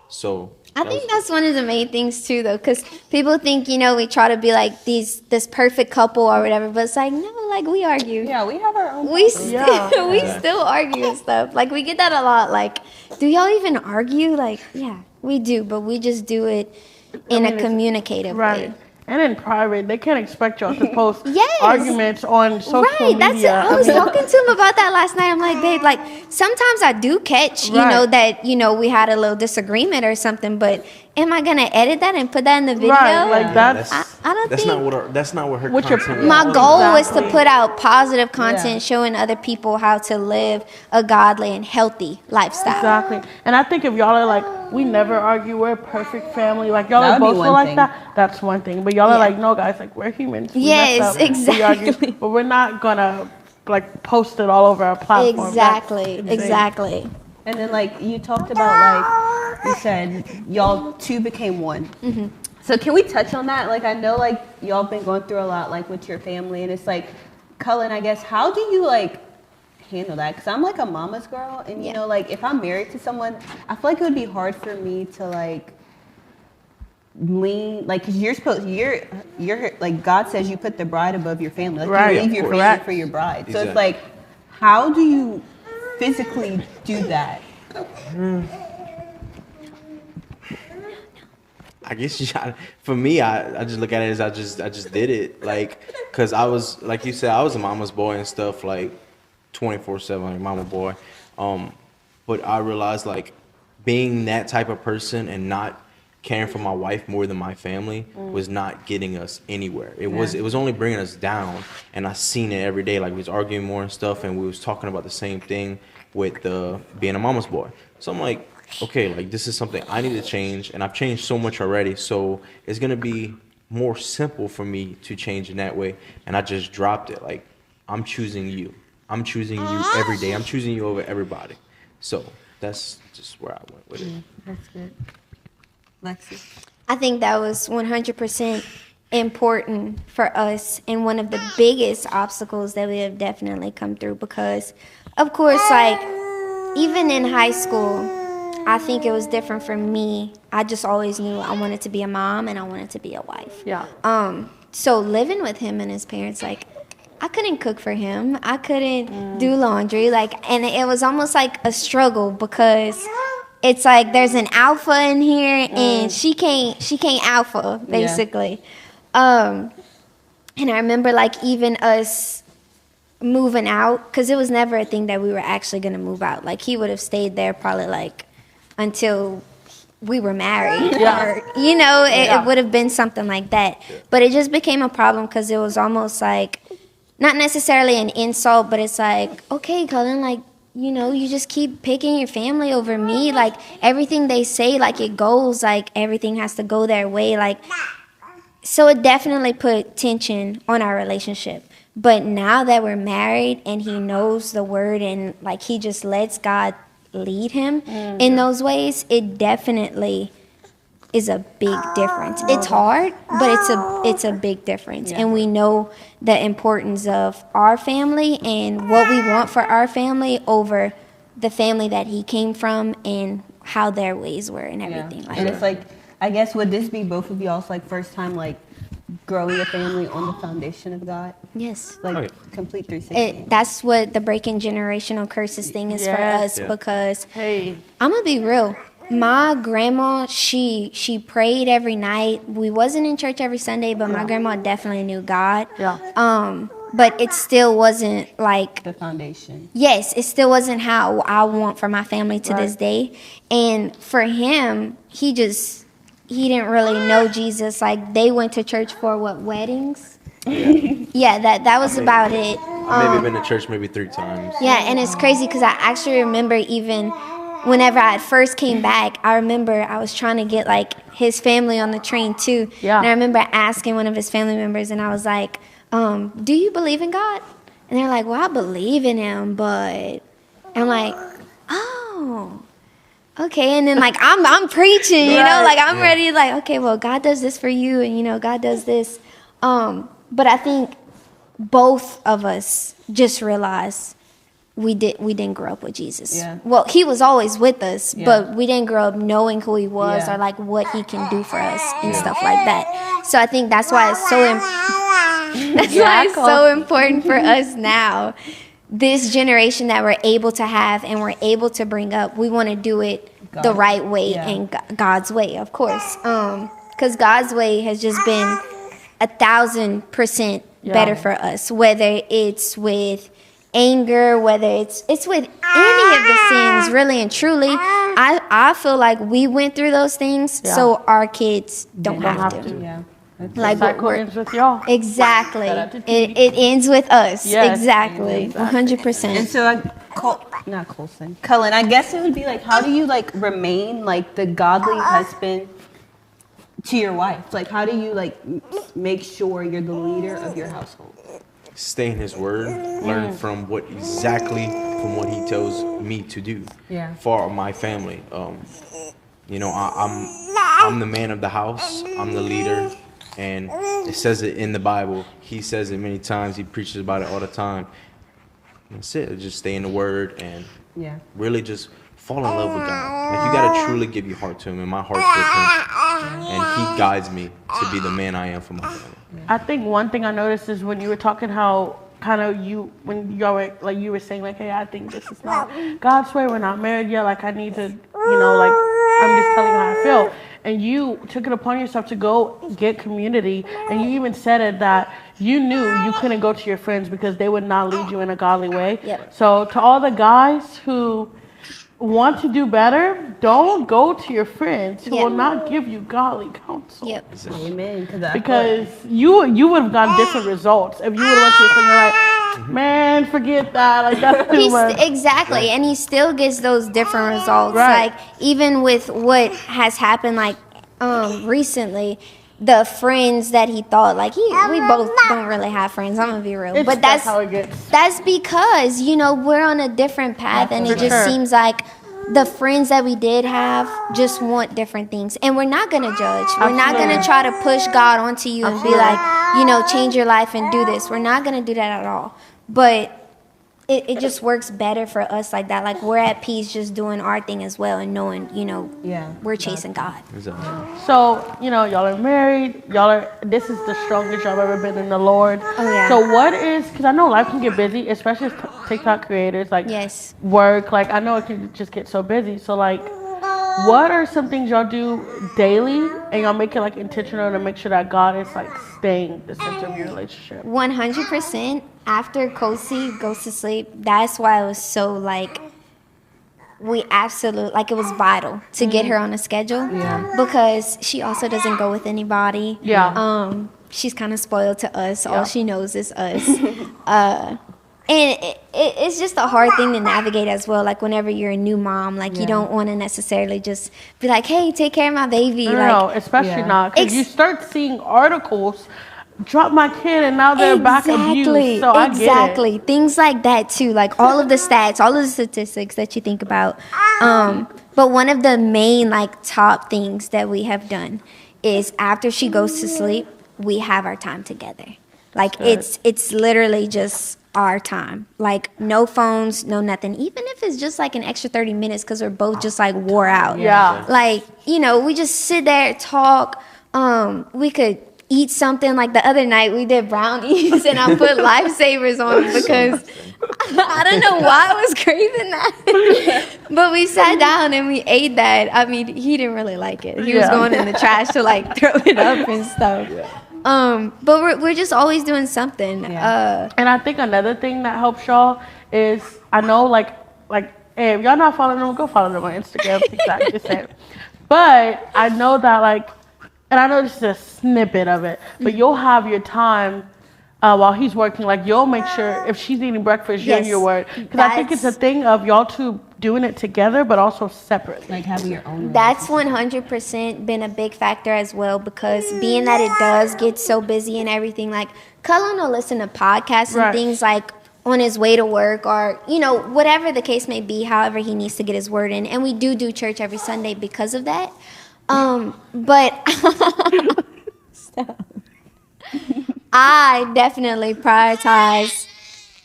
So I think that's one of the main things too, though, because people think, you know, we try to be like this perfect couple or whatever, but it's like, no, like we argue. Yeah, we have our own. We problems. Yeah. we still argue and stuff. Like we get that a lot. Like, do y'all even argue? Like, yeah, we do, but we just do it in mean, a it's- communicative Right. way. And in private, they can't expect y'all to post Yes. arguments on social Right, that's it. media. I was mean, talking to him about that last night. I'm like, babe, like sometimes I do catch, you Right. know, that, you know, we had a little disagreement or something, but am I gonna edit that and put that in the video? Right, like that's I don't that's think not what her What your- content my was. goal was to Exactly. put out positive content Yeah. showing other people how to live a godly and healthy lifestyle. exactly. And I think if y'all are like, we never argue, we're a perfect family, like y'all That are would be both one feel like thing. that, that's one thing. But y'all are Yeah. like, no guys, like we're humans. We Yes, mess up, we argue, exactly. but we're not gonna like post it all over our platform. Exactly, That's insane. exactly. And then like you talked about, like you said, y'all two became one. Mm-hmm. So can we touch on that? Like I know like y'all been going through a lot like with your family, and it's like, Cullen, I guess, how do you like handle that? Because I'm like a mama's girl, and you Yeah. know, like if I'm married to someone, I feel like it would be hard for me to like lean, like, because you're like, God says you put the bride above your family, like Right, you leave your of family course. for your bride. So Exactly. it's like, how do you physically do that? I guess for me, I just look at it as I just did it, like, cause I was, like you said, I was a mama's boy and stuff, like 24/7, like mama boy. But I realized like being that type of person and not caring for my wife more than my family was not getting us anywhere. It was only bringing us down, and I seen it every day. Like we was arguing more and stuff, and we was talking about the same thing with being a mama's boy. So I'm like, okay, like this is something I need to change, and I've changed so much already. So it's gonna be more simple for me to change in that way. And I just dropped it. Like I'm choosing you. I'm choosing you every day. I'm choosing you over everybody. So that's just where I went with it. That's good. Lexi. I think that was 100% important for us and one of the biggest obstacles that we have definitely come through because, of course, like, even in high school, I think it was different for me I just always knew I wanted to be a mom and I wanted to be a wife. Yeah. So living with him and his parents, like, I couldn't cook for him. I couldn't do laundry. Like, and it was almost like a struggle because it's like there's an alpha in here and she can't alpha, basically. And I remember, like, even us moving out, because it was never a thing that we were actually going to move out. Like, he would have stayed there probably, like, until we were married. Or, you know, it would have been something like that. But it just became a problem because it was almost like, not necessarily an insult, but it's like, okay, Cullen, like, you know, you just keep picking your family over me. Like, everything they say, like, it goes, like, everything has to go their way. Like, so it definitely put tension on our relationship. But now that we're married and he knows the word and, like, he just lets God lead him in those ways, it definitely is a big difference. It's hard, but it's a big difference. And we know the importance of our family and what we want for our family over the family that he came from and how their ways were and everything like and that. it's like, I guess, would this be both of y'all's like first time like growing a family on the foundation of God? Yes. Like complete 360. That's what the breaking generational curses thing is for us because Hey. I'm going to be real. My grandma, she prayed every night. We wasn't in church every Sunday, but my grandma definitely knew God. Yeah. But it still wasn't like The foundation. Yes, it still wasn't how I want for my family to this day. And for him, he didn't really know Jesus. Like, they went to church for weddings? Yeah, that was about it. I've maybe been to church maybe 3 times. Yeah, and it's crazy because I actually remember even whenever I first came back, I remember I was trying to get, like, his family on the train, too. Yeah. And I remember asking one of his family members, and I was like, do you believe in God? And they're like, well, I believe in him, but... And I'm like, oh, okay. And then, like, I'm preaching, you know? Like, I'm ready, like, okay, well, God does this for you, and, you know, God does this. But I think both of us just realized we didn't grow up with Jesus. Yeah. Well, he was always with us, but we didn't grow up knowing who he was or like what he can do for us and stuff like that. So I think that's why it's so important for us now. This generation that we're able to have and we're able to bring up, we want to do it the right way and God's way, of course. Because God's way has just been 1,000% better for us, whether it's with anger, whether it's with any of the sins, really and truly. I feel like we went through those things, so our kids don't have to. Yeah. Like Cycle ends with y'all. Exactly. It ends with us. Yes. Exactly. 100%. And so, not Colson, Cullen, I guess it would be like, how do you like remain like the godly husband to your wife? Like, how do you like make sure you're the leader of your household? Stay in his word, learn from what he tells me to do for my family. You know, I'm the man of the house. I'm the leader, and it says it in the Bible. He says it many times. He preaches about it all the time. That's it. Just stay in the word and really just fall in love with God. Like, you gotta truly give your heart to him, and my heart's with him, and he guides me to be the man I am for my family. I think one thing I noticed is when you were talking how kind of when y'all were like, you were saying like, hey, I think this is not God's way, we're not married yet, like I need to, you know, like I'm just telling you how I feel. And you took it upon yourself to go get community, and you even said it that you knew you couldn't go to your friends because they would not lead you in a godly way. So to all the guys who want to do better, don't go to your friends who will not give you godly counsel. Amen. Because you would have gotten different results if you would have went to your friend and like, man, forget that. Like, that's too much. Exactly, and he still gets those different results. Like, even with what has happened, like recently, the friends that he thought, like, we both don't really have friends. I'm gonna be real, but that's how it gets. That's because, you know, we're on a different path, and it just seems like the friends that we did have just want different things, and we're not gonna judge. We're not gonna try to push God onto you and be like, you know, change your life and do this. We're not gonna do that at all. But it just works better for us like that. Like we're at peace just doing our thing as well and knowing, we're chasing God. Exactly. So, y'all are married. This is the strongest y'all ever been in the Lord. Oh, yeah. So because I know life can get busy, especially as TikTok creators, like Yes. work. Like I know it can just get so busy. So like, what are some things y'all do daily and y'all make it like intentional to make sure that God is like staying the center of your relationship? 100%. After Kosi goes to sleep, that's why it was so like, we absolutely, like it was vital to get her on a schedule. Yeah. Because she also doesn't go with anybody. Yeah. She's kind of spoiled to us. Yeah. All she knows is us. And it's just a hard thing to navigate as well. Like whenever you're a new mom, like you don't want to necessarily just be like, hey, take care of my baby. No, especially not. Because you start seeing articles, drop my kid and now they're back abused. So I get it. Things like that too. Like all of the stats, all of the statistics that you think about. But one of the main like top things that we have done is after she goes to sleep, we have our time together. Like it's literally just our time. Like no phones, no nothing. Even if it's just like an extra 30 minutes because we're both just like wore out. Yeah. Like, we just sit there, talk. We could eat something. Like the other night we did brownies and I put lifesavers on because I don't know why I was craving that. But we sat down and we ate that. I mean, he didn't really like it. He was going in the trash to like throw it up and stuff. But we're just always doing something. And I think another thing that helps y'all is, I know like hey, if y'all not following them, go follow them on Instagram, TikTok, just saying. But I know that like, and I know this is a snippet of it, but you'll have your time while he's working. Like you'll make sure if she's eating breakfast, you're in your work. Because I think it's a thing of y'all two doing it together, but also separately. Like having your own. That's 100% been a big factor as well, because being that it does get so busy and everything, like Cullen will listen to podcasts and things like on his way to work or, whatever the case may be, however he needs to get his word in. And we do church every Sunday because of that. But I definitely prioritize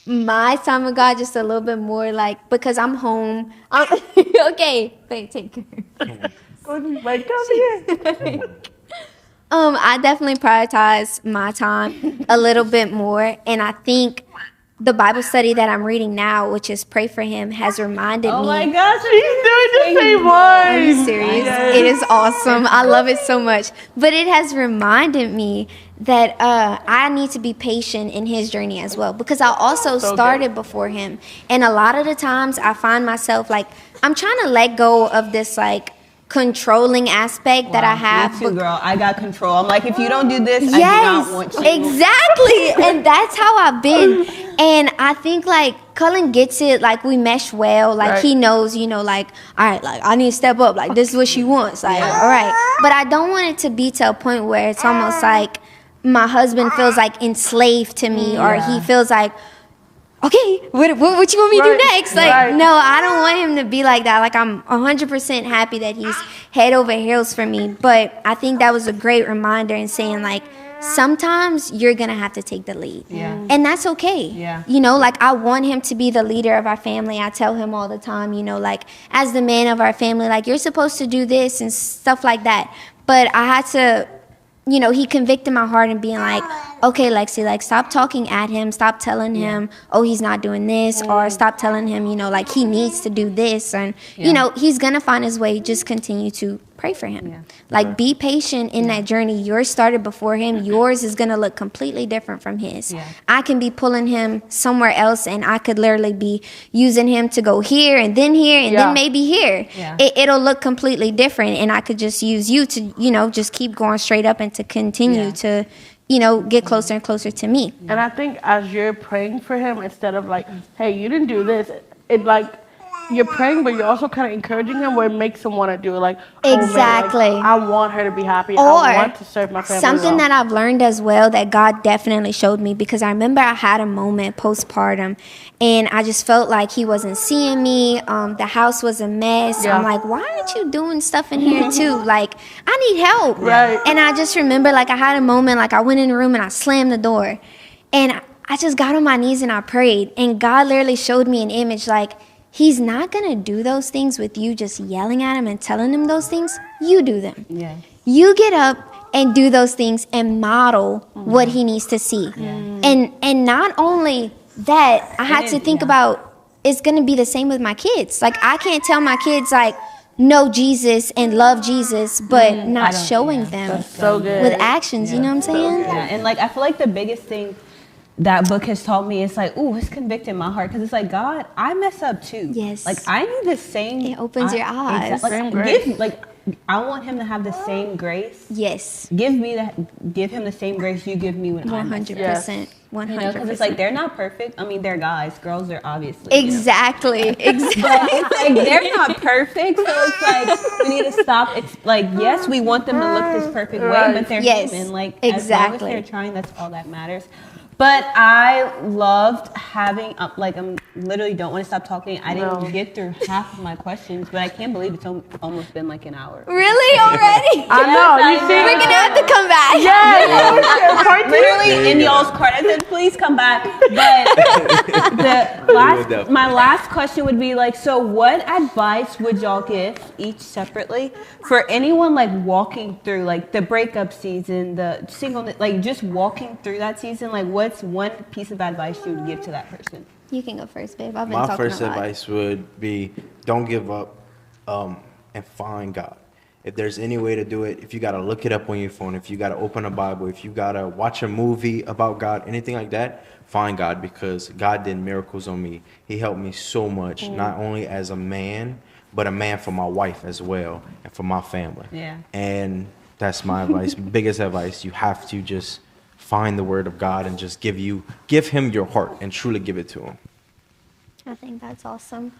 my time with God just a little bit more, like, because I'm home. Okay, wait, take care. Like, come here. I definitely prioritize my time a little bit more, and I think the Bible study that I'm reading now, which is Pray for Him, has reminded me. Oh my gosh, she's doing the same one. Are you serious? Yes. It is awesome. I love it so much. But it has reminded me that I need to be patient in His journey as well, because I also started before Him. And a lot of the times I find myself like, I'm trying to let go of this like controlling aspect that I have. Me too, girl. I got control. I'm like, if you don't do this, I do not want you. Exactly. And that's how I've been. And I think like Cullen gets it, like we mesh well, like he knows, like, all right, like I need to step up, like this is what she wants, like, all right. But I don't want it to be to a point where it's almost like my husband feels like enslaved to me, or he feels like, okay, what you want me to do next? Like, no, I don't want him to be like that. Like, I'm 100% happy that he's head over heels for me. But I think that was a great reminder in saying, like, sometimes you're going to have to take the lead. Yeah. And that's okay. Yeah. Like, I want him to be the leader of our family. I tell him all the time, like, as the man of our family, like, you're supposed to do this and stuff like that. But I had to, he convicted my heart and being like, okay, Lexi, like, stop talking at him. Stop telling him, oh, he's not doing this. Or stop telling him, like, he needs to do this. And, he's going to find his way. Just continue to pray for him. Yeah. Like, be patient in that journey. Yours started before him. Yours is going to look completely different from his. Yeah. I can be pulling him somewhere else, and I could literally be using him to go here and then maybe here. Yeah. It'll look completely different, and I could just use you to, just keep going straight up and to continue to, get closer and closer to me. And I think as you're praying for him, instead of like, hey, you didn't do this, it like, you're praying, but you're also kind of encouraging him, where it makes him want to do it. Like, exactly. Oh, man, like, I want her to be happy. Or I want to serve my family. Something that I've learned as well that God definitely showed me, because I remember I had a moment postpartum, and I just felt like he wasn't seeing me. The house was a mess. Yeah. I'm like, why aren't you doing stuff in here too? Like, I need help. Right. And I just remember, like, I had a moment, like, I went in the room and I slammed the door, and I just got on my knees and I prayed. And God literally showed me an image like, he's not going to do those things with you just yelling at him and telling him those things. You do them. Yeah. You get up and do those things and model what he needs to see. And not only that, I had to think about, it's going to be the same with my kids. Like, I can't tell my kids, like, know Jesus and love Jesus, but not showing them So good. with actions. You know what I'm saying? Yeah, and like I feel like the biggest thing that book has taught me is like, ooh, it's convicting my heart because it's like, God, I mess up too. Yes. Like I need the same. It opens your eyes. Same grace. I want him to have the same grace. Yes. Give him the same grace you give me when I mess up. 100%. 100%. You know, because it's like they're not perfect. I mean, they're guys. Girls are obviously. Exactly. But it's like they're not perfect, so it's like we need to stop. It's like yes, we want them to look this perfect way, but they're human. Like as long as they're trying, that's all that matters. But I loved having like I'm literally don't want to stop talking. I didn't get through half of my questions, but I can't believe it's almost been like an hour. Really already? I know. You see, We're gonna have to come back. Yes. Literally in y'all's court. I said, please come back. But my last question would be like, so what advice would y'all give each separately for anyone like walking through like the breakup season, the single, like just walking through that season? Like, what's one piece of advice you would give to that person? You can go first, babe. I've been talking a lot. My first advice would be don't give up and find God. If there's any way to do it, if you got to look it up on your phone, if you got to open a Bible, if you got to watch a movie about God, anything like that, find God because God did miracles on me. He helped me so much, not only as a man, but a man for my wife as well and for my family. Yeah. And that's my advice, biggest advice. You have to just find the word of God and just give him your heart and truly give it to him. I think that's awesome.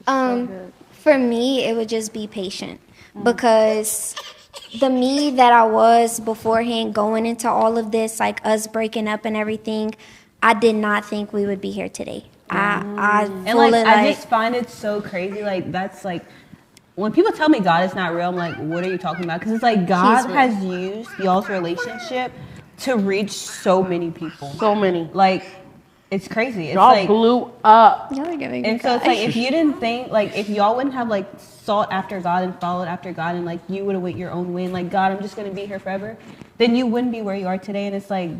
For me, it would just be patient because the me that I was beforehand going into all of this, like us breaking up and everything, I did not think we would be here today. I just find it so crazy. Like that's like when people tell me God is not real, I'm like, what are you talking about? Because it's like God has used y'all's relationship to reach so many people. So many. Like, it's crazy. It's y'all like, blew up. Y'all are giving and so it's like, if you didn't think, like, if y'all wouldn't have, like, sought after God and followed after God and, like, you would have went your own way and, like, God, I'm just going to be here forever, then you wouldn't be where you are today. And it's like,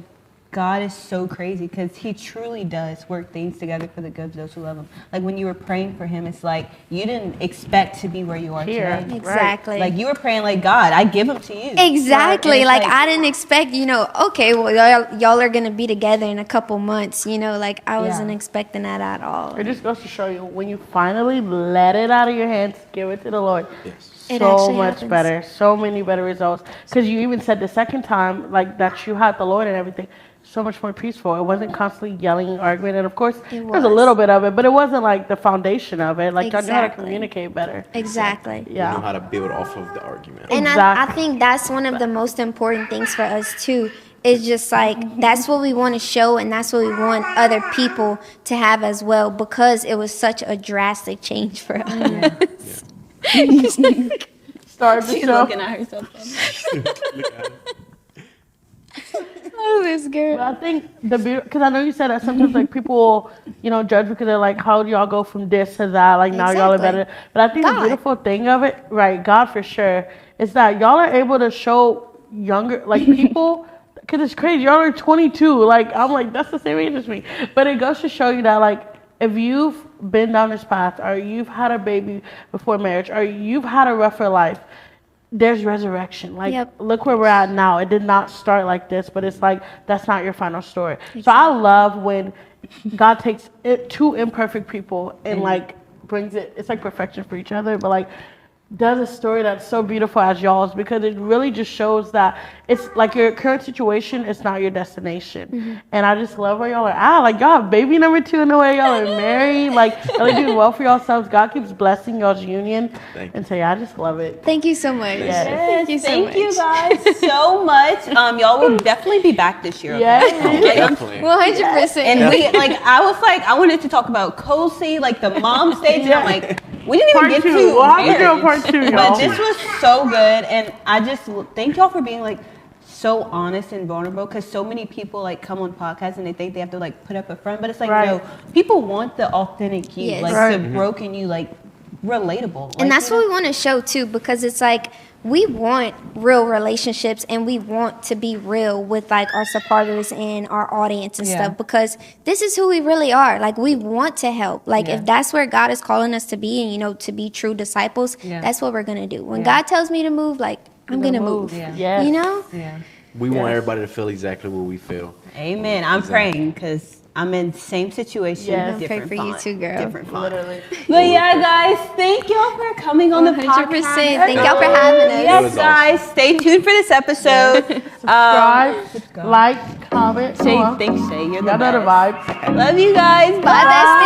God is so crazy because he truly does work things together for the good of those who love him. Like when you were praying for him, it's like you didn't expect to be where you are today. Exactly. Like you were praying like, God, I give him to you. Exactly. Like I didn't expect, okay, well, y'all are going to be together in a couple months, like I wasn't expecting that at all. It just goes to show you when you finally let it out of your hands, give it to the Lord. Yes. So much better, so many better results. Because you even said the second time, like that you had the Lord and everything, so much more peaceful. It wasn't constantly yelling, arguing, and of course, there's a little bit of it, but it wasn't like the foundation of it. Like I knew how to communicate better. Exactly. Yeah. You know how to build off of the argument. And I think that's one of the most important things for us too. It's just like that's what we want to show, and that's what we want other people to have as well, because it was such a drastic change for us. Started the She's show. looking at herself. Oh, this girl. But I think because I know you said that sometimes like people will, judge because they're like, how do y'all go from this to that? Like now y'all are better. But I think the beautiful thing of it, right, God for sure, is that y'all are able to show younger like people. Because it's crazy. Y'all are 22. Like I'm like, that's the same age as me. But it goes to show you that like if you've been down this path, or you've had a baby before marriage, or you've had a rougher life, there's resurrection. Like, look where we're at now. It did not start like this, but it's like, that's not your final story. Exactly. So I love when God takes two imperfect people and like brings it's like perfection for each other, but like does a story that's so beautiful as y'all's, because it really just shows that it's like your current situation is not your destination. And I just love where y'all are at. Like y'all have baby number 2 in the way, y'all are married, like y'all are doing well for yourselves. God keeps blessing y'all's union. And so I just love it. Thank you so much. Thank you guys so much. Y'all will definitely be back this year. Okay? Definitely. 100%. And I wanted to talk about Cozy, like the mom stage, and I'm like, we didn't even get to we'll have to do a part 2, y'all. But this was so good, and I just thank y'all for being like so honest and vulnerable, because so many people like come on podcasts and they think they have to like put up a front, but it's like, Right. no, people want the authentic you, Yes. like Right. the broken you, like relatable. And Like, that's you what know? we want to show too, because it's like we want real relationships and we want to be real with like our supporters and our audience and Yeah. stuff, because this is who we really are. Like we want to help. Like Yeah. if that's where God is calling us to be, and you know, to be true disciples, Yeah. that's what we're gonna do. When Yeah. God tells me to move, like I'm gonna move. Yeah. Yes. You know? Yeah. We want everybody to feel exactly what we feel. Amen. I'm praying because I'm in the same situation. Yes. I'll pray different for you font, too, girl. Different font. Literally. But yeah, guys, thank y'all for coming on the 100%. podcast. Thank y'all for having us. It Yes, was guys, stay tuned for this episode. Subscribe, like, comment. Shay, Come on. thanks, Shay. You're the Y'all know the best. vibes. Love you guys. Bye. Bye, bestie.